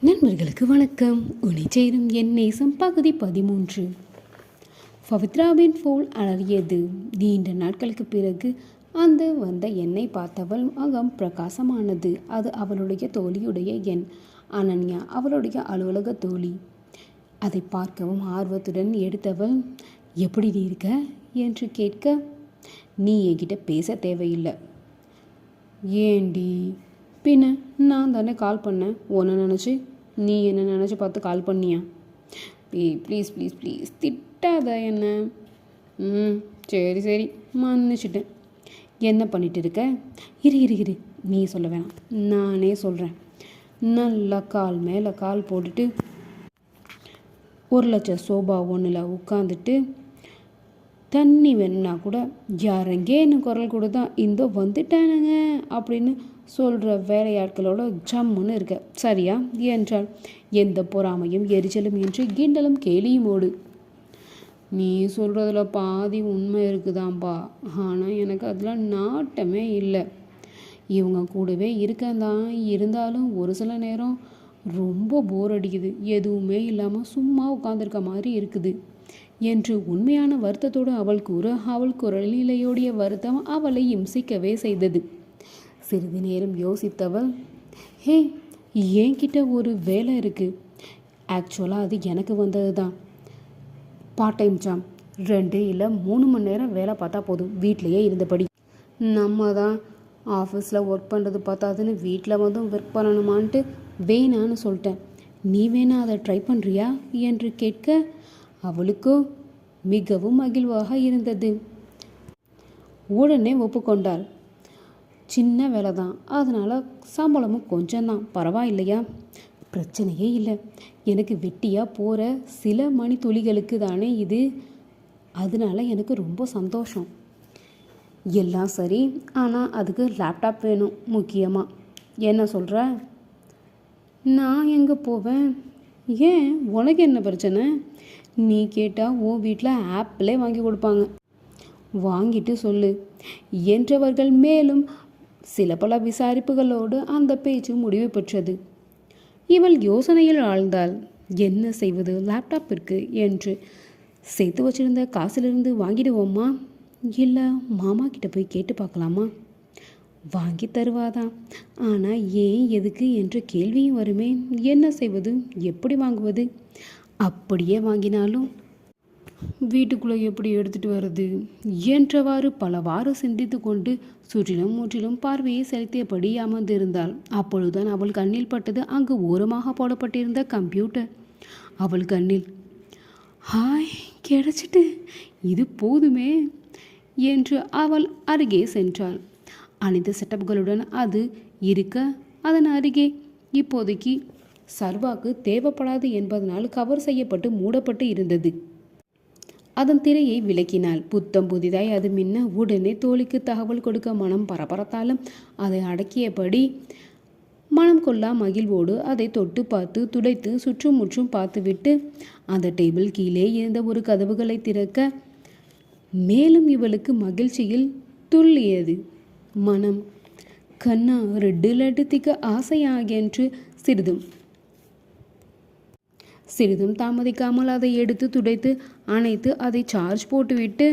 நண்பர்களுக்கு வணக்கம். உன்னை சேரும் என் நேசம் பகுதி 13. பவித்ராவின் போல் அலறியது. நீண்ட நாட்களுக்கு பிறகு அந்த வந்த என்னை பார்த்தவள் அகம் பிரகாசமானது. அது அவளுடைய தோழியுடைய எண் அனன்யா, அவளுடைய அலுவலக தோழி. அதை பார்க்கவும் ஆர்வத்துடன் எடுத்தவள், எப்படி இருக்க என்று கேட்க, நீ என்கிட்ட பேச தேவையில்லை. ஏண்டி? பின்ன நான் தானே கால் பண்ணேன். உன்னை நினச்சி நீ என்ன நினச்சி பார்த்து கால் பண்ணியா? ப்ளீஸ் ப்ளீஸ் ப்ளீஸ் திட்டாத என்ன. சரி சரி மன்னிச்சிட்டேன். என்ன பண்ணிட்டு இருக்க? இரு நீ சொல்ல வேணாம், நானே சொல்கிறேன். நல்லா கால் மேலே கால் போட்டுட்டு 1,00,000 சோபா ஒன்றில் உட்காந்துட்டு தண்ணி வேணும்னா கூட யாரெங்கேன்னு குரல் கூட தான் இந்த வந்துட்டானுங்க அப்படின்னு சொல்கிற வேலையாட்களோட ஜம்முன்னு இருக்க, சரியா என்றால் எந்த பொறாமையும் எரிச்சலும் என்று கிண்டலும் கேலியுமோடு. நீ சொல்கிறதுல பாதி உண்மை இருக்குதாம்பா, ஆனால் எனக்கு அதில் நாட்டமே இல்லை. இவங்க கூடவே இருக்கந்தான், இருந்தாலும் ஒரு சில நேரம் ரொம்ப போர் அடிக்குது. எதுவுமே இல்லாமல் சும்மா உட்காந்துருக்க மாதிரி இருக்குது என்று உண்மையான வருத்தத்தோடு அவள் கூற, அவள் குரலிலேயோடைய வருத்தம் அவளை இம்சிக்கவே செய்தது. சிறிது நேரம் யோசித்தவள், ஹே, என்கிட்ட ஒரு வேலை இருக்குது. ஆக்சுவலாக அது எனக்கு வந்தது தான். பார்ட் டைம் ஜாப், 2 இல்லை 3 மணி நேரம் வேலை பார்த்தா போதும், வீட்டிலையே இருந்தபடி. நம்ம தான் ஆஃபீஸில் ஒர்க் பண்ணுறது பார்த்தாதுன்னு வீட்டில் வந்து ஒர்க் பண்ணணுமான்ட்டு வேணான்னு சொல்லிட்டேன். நீ வேணா அதை ட்ரை பண்ணுறியா என்று கேட்க, அவளுக்கோ மிகவும் மகிழ்வாக இருந்தது. உடனே ஒப்புக்கொண்டாள். சின்ன வேலை தான், அதனால் சம்பளமும் கொஞ்சம்தான், பரவாயில்லையா? பிரச்சனையே இல்லை. எனக்கு வெட்டியாக போகிற சில மணி துளிகளுக்கு தானே இது, அதனால எனக்கு ரொம்ப சந்தோஷம். எல்லாம் சரி, ஆனால் அதுக்கு லேப்டாப் வேணும் முக்கியமாக. என்ன சொல்கிற? நான் எங்கே போவேன்? ஏன், உனக்கு என்ன பிரச்சனை? நீ கேட்டால் உன் வீட்டில் ஆப்பிளே வாங்கி கொடுப்பாங்க, வாங்கிட்டு சொல்லு என்றவர்கள். மேலும் சில பல விசாரிப்புகளோடு அந்த பேச்சு முடிவு பெற்றது. இவள் யோசனையில் ஆழ்ந்தாள். என்ன செய்வது லேப்டாப்பிற்கு என்று? சேர்த்து வச்சிருந்த காசிலிருந்து வாங்கிடுவோமா, இல்லை மாமா கிட்ட போய் கேட்டு பார்க்கலாமா? வாங்கி தருவாதான், ஆனால் ஏன் எதுக்கு என்ற கேள்வியும் வருமே. என்ன செய்வது, எப்படி வாங்குவது? அப்படியே வாங்கினாலும் வீட்டுக்குள்ளே எப்படி எடுத்துகிட்டு வர்றது என்றவாறு பலவாறு சிந்தித்து கொண்டு சுற்றிலும் முற்றிலும் பார்வையை செலுத்தியபடி அமர்ந்திருந்தாள். அப்பொழுதுதான் அவள் கண்ணில் பட்டது அங்கு ஓரமாக போடப்பட்டிருந்த கம்ப்யூட்டர். அவள் கண்ணில், ஹாய், கிடைச்சிட்டு, இது போதுமே என்று அவள் அருகே சென்றாள். அனைத்து செட்டப்களுடன் அது இருக்க அதன் அருகே இப்போதைக்கு சர்வாக்கு தேவைப்படாது என்பதனால் கவர் செய்யப்பட்டு மூடப்பட்டு இருந்தது. அதன் திரையை விலக்கினாள். புத்தம் புதிதாய் அது மின்ன உடனே தோழிக்கு தகவல் கொடுக்க மனம் பரபரத்தாலும் அதை அடக்கியபடி மனம் கொள்ளா மகிழ்வோடு அதை தொட்டு பார்த்து துடைத்து சுற்றும் முற்றும் பார்த்துவிட்டு அந்த டேபிள் கீழே இருந்த ஒரு கதவுகளை திறக்க மேலும் இவளுக்கு மகிழ்ச்சியில் துள்ளியது மனம். கண்ணா, 2 லட்டு திக்க ஆசையாகென்று சிறிதும் தாமதிக்காமல் அதை எடுத்து துடைத்து அணைத்து அதை சார்ஜ் போட்டுவிட்டு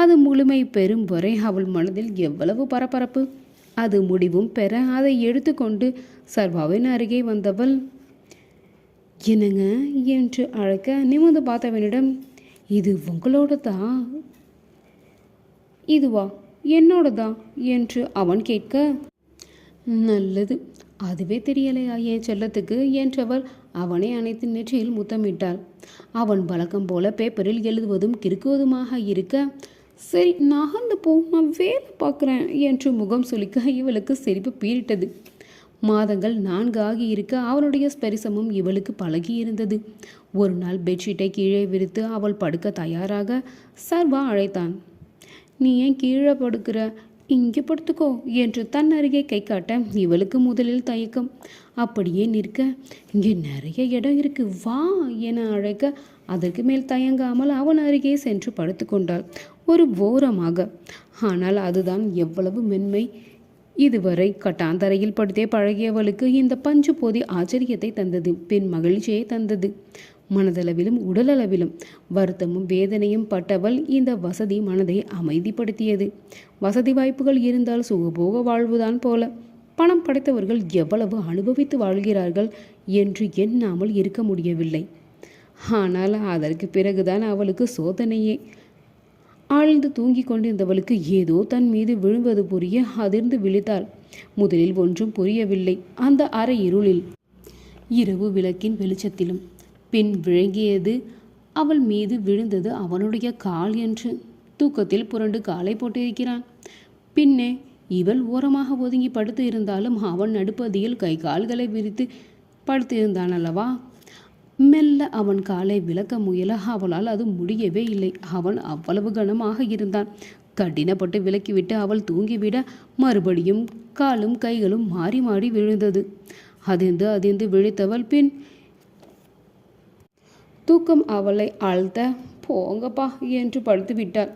அது முழுமை பெறும் வரை அவள் மனதில் எவ்வளவு பரபரப்பு. அது முடிவும் பெற அதை எடுத்துக்கொண்டு சர்வாவின் அருகே வந்தவள், என்னங்க என்று அழைக்க நிமிர்ந்து பார்த்தவனிடம், இது உங்களோடதா? இதுவா என்னோடதா என்று அவன் கேட்க, நல்லது, அதுவே தெரியலையா என் செல்லத்துக்கு என்றவள் அவனை அனைத்து நெற்றியில் முத்தமிட்டாள். அவன் வழக்கம் போல பேப்பரில் எழுதுவதும் கிறுக்குவதுமாக இருக்க, சரி நகர்ந்து போ, நான் வேலை பார்க்குறேன் என்று முகம் சுளிக்க இவளுக்கு சிரிப்பு பீரிட்டது. மாதங்கள் 4 ஆகி இருக்க அவளுடைய ஸ்பரிசமும் இவளுக்கு பழகி இருந்தது. ஒரு நாள் பெட்ஷீட்டை கீழே விரித்து அவள் படுக்க தயாராக சர்வா அழைத்தான். நீ ஏன் கீழே படுக்கிற, இங்கே படுத்துக்கோ என்று தன் அருகே கை காட்ட இவளுக்கு முதலில் தயக்கம். அப்படியே நிற்க, இங்கே நிறைய இடம் இருக்கு, வா என அழைக்க அதற்கு மேல் தயங்காமல் அவன் அருகே சென்று படுத்து கொண்டாள், ஒரு ஓரமாக. ஆனால் அதுதான் எவ்வளவு மென்மை இதுவரை கட்டாந்தரையில் படுத்தே பழகியவளுக்கு இந்த பஞ்சு போதி ஆச்சரியத்தை தந்தது, பின் மகிழ்ச்சியை தந்தது. மனதளவிலும் உடலளவிலும் வருத்தமும் வேதனையும் பட்டவள் இந்த வசதி மனதை அமைதிப்படுத்தியது. வசதி வாய்ப்புகள் இருந்தால் சுகபோக வாழ்வுதான் போல. பணம் படைத்தவர்கள் எவ்வளவு அனுபவித்து வாழ்கிறார்கள் என்று எண்ணாமல் இருக்க முடியவில்லை. ஆனால் அதற்கு பிறகுதான் அவளுக்கு சோதனையே. ஆழ்ந்து தூங்கி கொண்டிருந்தவளுக்கு ஏதோ தன் மீது விழுவது புரிய அதிர்ந்து விழித்தாள். முதலில் ஒன்றும் புரியவில்லை. அந்த அரை இருளில், இரவு விளக்கின் வெளிச்சத்திலும் பின் விளங்கியது அவள் மீது விழுந்தது அவனுடைய கால் என்று. தூக்கத்தில் புரண்டு காலை போட்டிருக்கிறான். பின்னே இவள் ஓரமாக ஒதுங்கி படுத்து இருந்தாலும் அவன் நடுப்பதியில் கை கால்களை விரித்து படுத்திருந்தான் அல்லவா. மெல்ல அவன் காலை விளக்க முயல அவளால் அது முடியவே இல்லை. அவன் அவ்வளவு கனமாக இருந்தான். கடினப்பட்டு விலக்கிவிட்டு அவள் தூங்கிவிட மறுபடியும் காலும் கைகளும் மாறி மாறி விழுந்தது. அதிர்ந்து விழித்தவள் பின் தூக்கம் அவளை ஆழ்த்த போங்கப்பா என்று படுத்து விட்டாள்.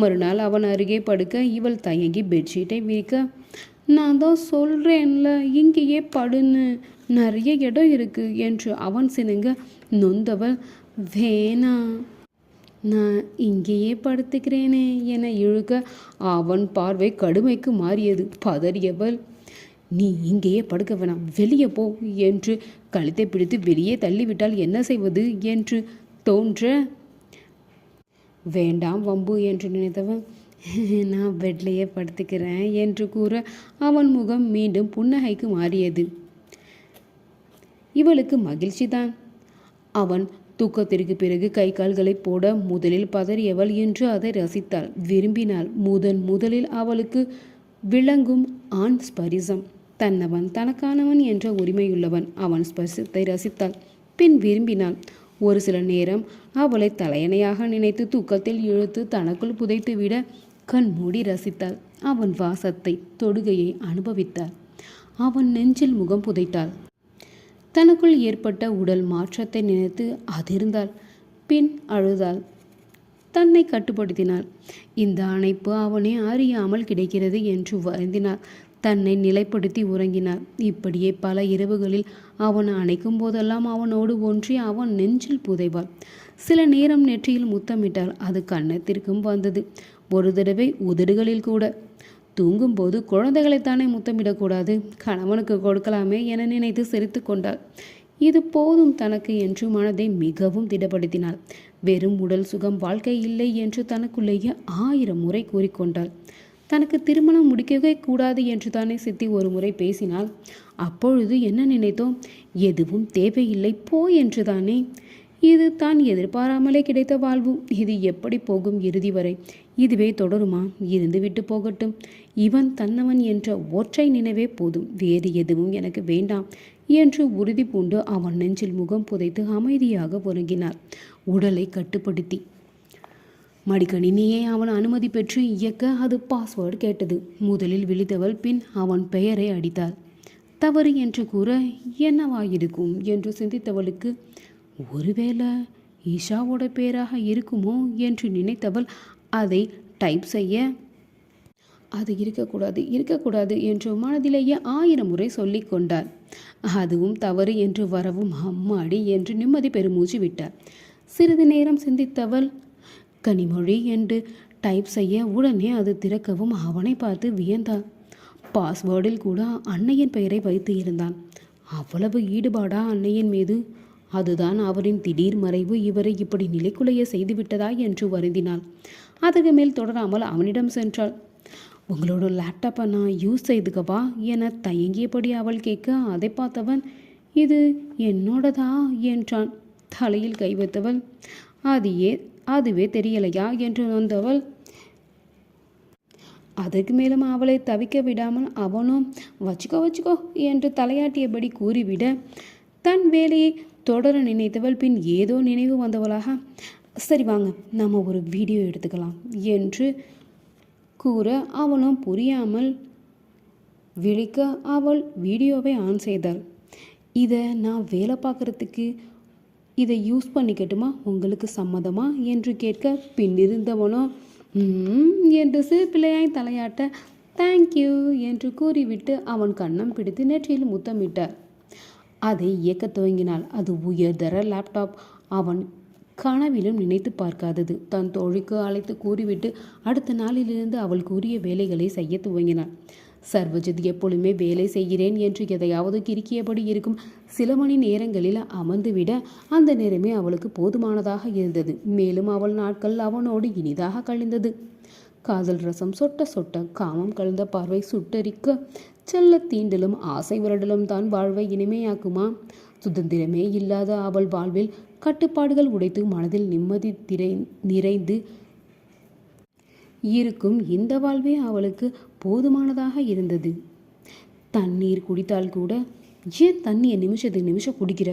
மறுநாள் அவன் அருகே படுக்க இவள் தயங்கி பெட்ஷீட்டை விரிக்க, நான் தான் சொல்கிறேன்ல இங்கேயே படுன்னு, நிறைய இடம் இருக்கு என்று அவன் சினுங்க நொந்தவள், வேணா நான் இங்கேயே படுத்துக்கிறேனே என இழுக்க அவன் பார்வை கடுமைக்கு மாறியது. பதறியவள், நீ இங்கேயே படுக்க வேணாம், வெளியே போ என்று கழுத்தை பிடித்து வெளியே தள்ளிவிட்டால் என்ன செய்வது என்று தோன்ற, வேண்டாம் வம்பு என்று நினைத்தவன், நான் பெட்லேயே படுத்துக்கிறேன் என்று கூற அவன் முகம் மீண்டும் புன்னகைக்கு மாறியது. இவளுக்கு மகிழ்ச்சி தான். அவன் தூக்கத்திற்கு பிறகு கை கால்களை போட முதலில் பதறியவள் இன்று அதை ரசித்தாள், விரும்பினாள். முதலில் அவளுக்கு விளங்கும் ஆண் ஸ்பரிசம். தன்னவன் தனக்கானவன் என்ற உரிமையுள்ளவன். அவன் ஸ்பரிசத்தை ரசித்தாள், பின் விரும்பினாள். ஒரு சில நேரம் அவளை தலையணையாக நினைத்து தூக்கத்தில் இழுத்து தனக்குள் புதைத்துவிட கண் மூடி ரசித்தாள். அவன் வாசத்தை, தொடுகையை அனுபவித்தாள். அவன் நெஞ்சில் முகம் புதைத்தாள். தனக்குள் ஏற்பட்ட உடல் மாற்றத்தை நினைத்து அதிர்ந்தாள். பின் அழுதாள். தன்னை கட்டுப்படுத்தினாள். இந்த அணைப்பு அவனை அறியாமல் கிடைக்கிறது என்று வருந்தினாள். தன்னை நிலைப்படுத்தி உறங்கினாள். இப்படியே பல இரவுகளில் அவன் அணைக்கும் போதெல்லாம் அவனோடு ஒன்றி அவன் நெஞ்சில் புதைவாள். சில நேரம் நெற்றியில் முத்தமிட்டாள். அது கன்னத்திற்கும் வந்தது. ஒரு தடவை உதடுகளில் கூட. தூங்கும்போது குழந்தைகளைத்தானே முத்தமிடக்கூடாது, கணவனுக்கு கொடுக்கலாமே என நினைத்து சிரித்து கொண்டாள். இது போதும் தனக்கு என்று மனதை மிகவும் திடப்படுத்தினாள். வெறும் உடல் சுகம் வாழ்க்கை இல்லை என்று தனக்குள்ளேயே 1000 முறை கூறிக்கொண்டாள். தனக்கு திருமணம் முடிக்கவே கூடாது என்று தானே சித்தி ஒரு முறை பேசினாள். அப்பொழுது என்ன நினைத்தோம்? எதுவும் தேவையில்லை போ என்று தானே. இது தான் எதிர்பாராமலே கிடைத்த வாழ்வு. இது எப்படி போகும் இறுதி வரை? இதுவே தொடருமா? இருந்து விட்டு போகட்டும். இவன் தன்னவன் என்ற ஒற்றை நினைவே போதும், வேறு எதுவும் எனக்கு வேண்டாம் என்று உறுதி பூண்டு அவன் நெஞ்சில் முகம் புதைத்து அமைதியாக உறங்கினாள், உடலை கட்டுப்படுத்தி. மடிக்கணினியை அவன் அனுமதி பெற்று இயக்க அது பாஸ்வேர்டு கேட்டது. முதலில் விழித்தவள் பின் அவன் பெயரை அடித்தாள். தவறு என்று கூற என்னவாயிருக்கும் என்று சிந்தித்தவளுக்கு, ஒருவேளை ஈஷாவோட பேராக இருக்குமோ என்று நினைத்தவள் அதை டைப் செய்ய, அது இருக்கக்கூடாது என்று மனதிலேயே 1000 முறை சொல்லி கொண்டார். அதுவும் தவறு என்று வரவும் அம்மாடி என்று நிம்மதி பெருமூச்சு விட்டார். சிறிது நேரம் சிந்தித்தவள் கனிமொழி என்று டைப் செய்ய உடனே அது திறக்கவும் அவனை பார்த்து வியந்தாள். பாஸ்வேர்டில் கூட அன்னையின் பெயரை வைத்து இருந்தான். அவ்வளவு ஈடுபாடா அன்னையின் மீது? அதுதான் அவரின் திடீர் மறைவு இவரை இப்படி நிலைக்குலைய செய்துவிட்டதா என்று வருந்தினாள். அதற்கு மேல் தொடராமல் அவனிடம் சென்றாள். உங்களோட லேப்டாப்பை நான் யூஸ் செய்துக்கவா என தயங்கியபடி அவள் கேட்க, அதை பார்த்தவன் இது என்னோடதா என்றான். தலையில் கை வைத்தவள் அதுவே தெரியலையா என்று நொந்தவள். அதற்கு மேலும் அவளை தவிக்க விடாமல் அவனும் வச்சுக்கோ என்று தலையாட்டியபடி கூறிவிட தன் வேலையை தொடர நினைத்தவள் பின் ஏதோ நினைவு வந்தவளாக, சரி வாங்க நம்ம ஒரு வீடியோ எடுத்துக்கலாம் என்று கூற அவனும் புரியாமல் விழிக்க அவள் வீடியோவை ஆன் செய்தாள். இதை நான் வேலை பார்க்குறதுக்கு இதை யூஸ் பண்ணிக்கட்டுமா, உங்களுக்கு சம்மதமா என்று கேட்க பின்னிருந்தவனோ என்று சிறு பிள்ளையாய் தலையாட்ட தேங்க்யூ என்று கூறிவிட்டு அவன் கன்னம் பிடித்து நெற்றியில் முத்தமிட்டார். அதை இயக்கத் துவங்கினாள். அது உயர்தர லேப்டாப். அவன் கனவிலும் நினைத்து பார்க்காதது. தன் தோழிக்கு அழைத்து கூறிவிட்டு அடுத்த நாளிலிருந்து அவள் கூறிய வேலைகளை செய்ய துவங்கினாள். சர்வஜித் எப்பொழுதுமே வேலை செய்கிறேன் என்று எதையாவது கிறுக்கியபடி இருக்கும். சில மணி நேரங்களில் அமர்ந்துவிட அந்த நேரமே அவளுக்கு போதுமானதாக இருந்தது. மேலும் அவள் நாட்கள் அவனோடு இனிதாக கழிந்தது. காதல் ரசம் சொட்ட சொட்ட, காமம் கலந்த பார்வை சுட்டரிக்க, செல்ல தீண்டலும் ஆசை வருடலும் தான் வாழ்வை இனிமையாக்குமா? சுதந்திரமே இல்லாத அவள் வாழ்வில் கட்டுப்பாடுகள் உடைத்து மனதில் நிம்மதி நிறைந்து இருக்கும் இந்த வாழ்வே அவளுக்கு போதுமானதாக இருந்தது. தண்ணீர் குடித்தால் கூட, ஏன் தண்ணியை நிமிஷத்துக்கு நிமிஷம் குடிக்கிற?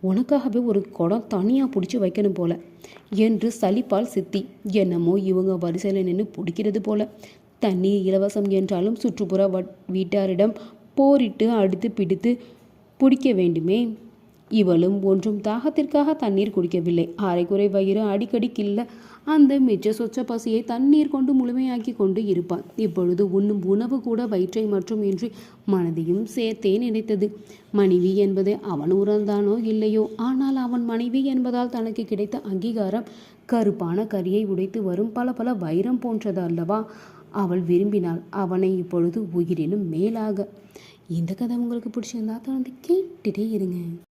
உனக்காகவே ஒரு குடம் தனியாக பிடிச்சி வைக்கணும் போல என்று சலிப்பால் சித்தி. என்னமோ இவங்க வரிசையில் நின்று பிடிக்கிறது போல. தண்ணீர் இலவசம் என்றாலும் சுற்றுப்புற வீட்டாரிடம் போரிட்டு அடித்து பிடித்து பிடிக்க வேண்டுமே. இவளும் ஒன்றும் தாகத்திற்காக தண்ணீர் குடிக்கவில்லை. அரைக்குறை வயிறு அடிக்கடி கில்ல அந்த மிச்ச சொச்ச பசியை தண்ணீர் கொண்டு முழுமையாக்கி கொண்டு இருப்பான். இப்பொழுது உண்ணும் உணவு கூட வயிற்றை மற்றும் இன்றி மனதையும் சேர்த்தே நினைத்தது. மனைவி என்பதை அவன் உணர்ந்தானோ இல்லையோ, ஆனால் அவன் மனைவி என்பதால் தனக்கு கிடைத்த அங்கீகாரம் கருப்பான கரியை உடைத்து வரும் பல பல வைரம் போன்றது அல்லவா? அவள் விரும்பினாள் அவனை இப்பொழுது உயிரினும் மேலாக. இந்த கதை உங்களுக்கு பிடிச்சிருந்தா தொடர்ந்து கேட்டுட்டே இருங்க.